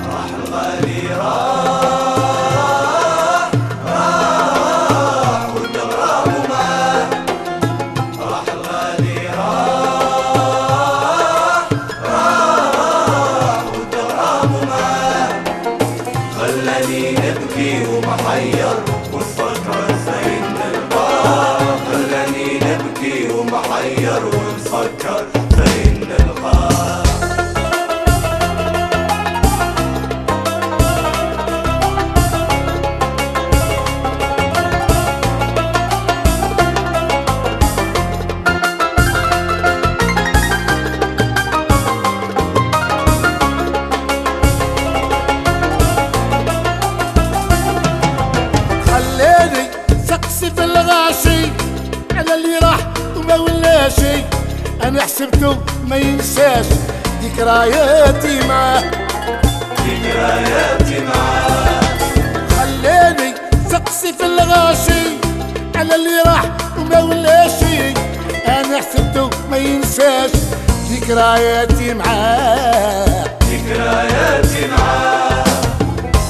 راح الغالي راح والدغرام معاه. راح الغالي راح والدغرام معاه. خلاني نبكي ومحير ونفكر زين الغار. خلاني نبكي ومحير ونفكر زين الغار. خلاني سقسي في الغاشي على اللي راح وما ولاشي. انا حسبته ما ينساش ذكرياتي معاه. ذكرياتي معاه. خلاني سقسي في الغاشي على اللي راح وما ولاشي. انا حسبته ما ينساش ذكرياتي معاه. ذكرياتي معاه.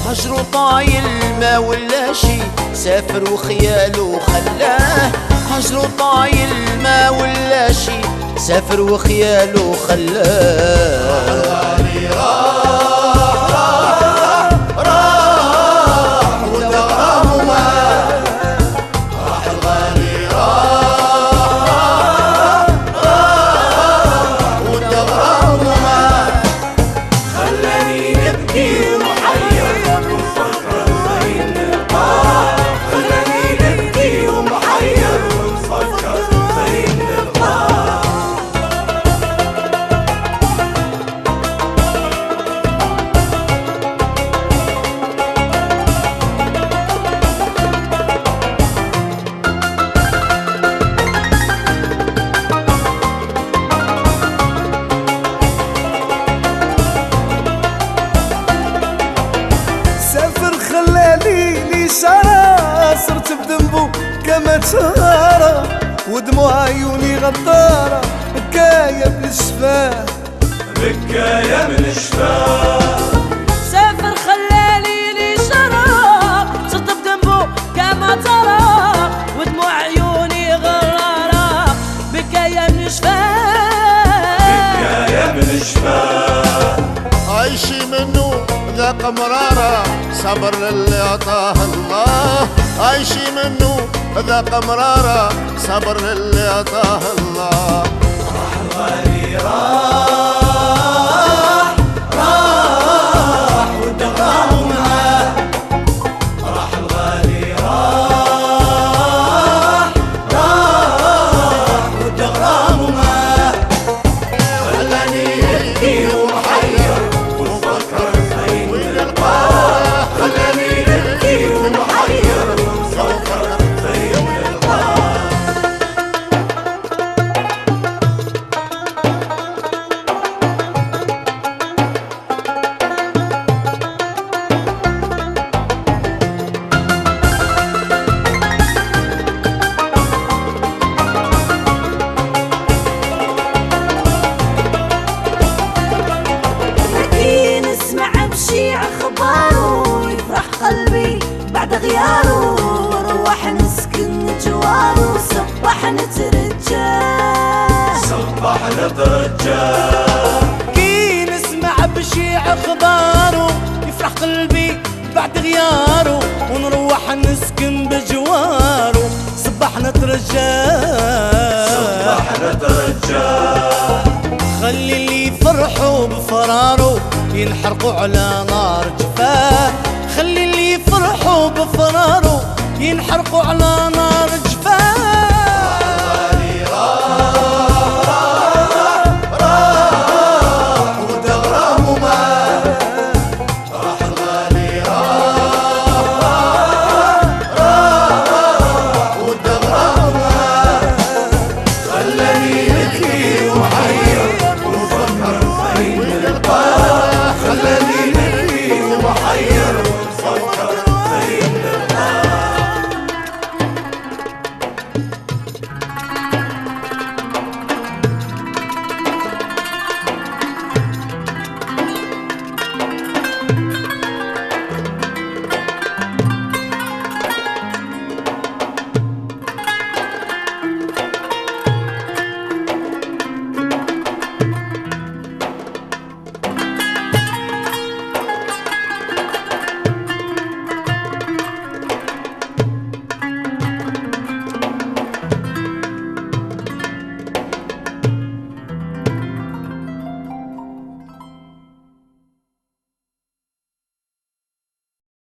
هجرو طايل ما ولا شي، سافر وخياله خلاه. هجرو طايل ما ولا شي، سافر وخياله خلاه. الغالي راح والدغرام معاه. راح الغالي راح والدغرام معاه. خلاني نبكي ومحير ونفكر زين الغار. خلاني نبكي ومحير ونفكر زين الغار. سافر خلالي لي شارة، صرت بذنبه كما تهارة، ودموع عيوني غدارة، بكاية بالشفاه بكاية من الشفاه. سافر خلالي لي شراب، صرت بذنبه كما ترى، ودموع عيوني غرارة، بكاية من شفاه. بكاية من الشفاه. عايشي منه ذاق مرارة، صبر للي عطاه الله. عايشي منه ذاق مرارة، صبر للي عطاه الله. راح الغالي راح والدغرام معاه. راح الغالي راح والدغرام معاه. خلاني نبكي ومحير ونفكر زين الغار. خلاني نبكي ومحير ونفكر زين الغار. لكن اسمع بشي اخباره، يفرح قلبي بعد غياره، وروح نسكن جواره، صبح نترجاه. صبح نترجاه. كي نسمع بشي اخباره، يفرح قلبي بعد غياره، ونروح نسكن بجواره، صبح نترجاه. صبح نترجاه. خلي اللي يفرحوا بفراره ينحرقوا على نار جفاه. خلي اللي يفرحوا بفراره ينحرقوا على نار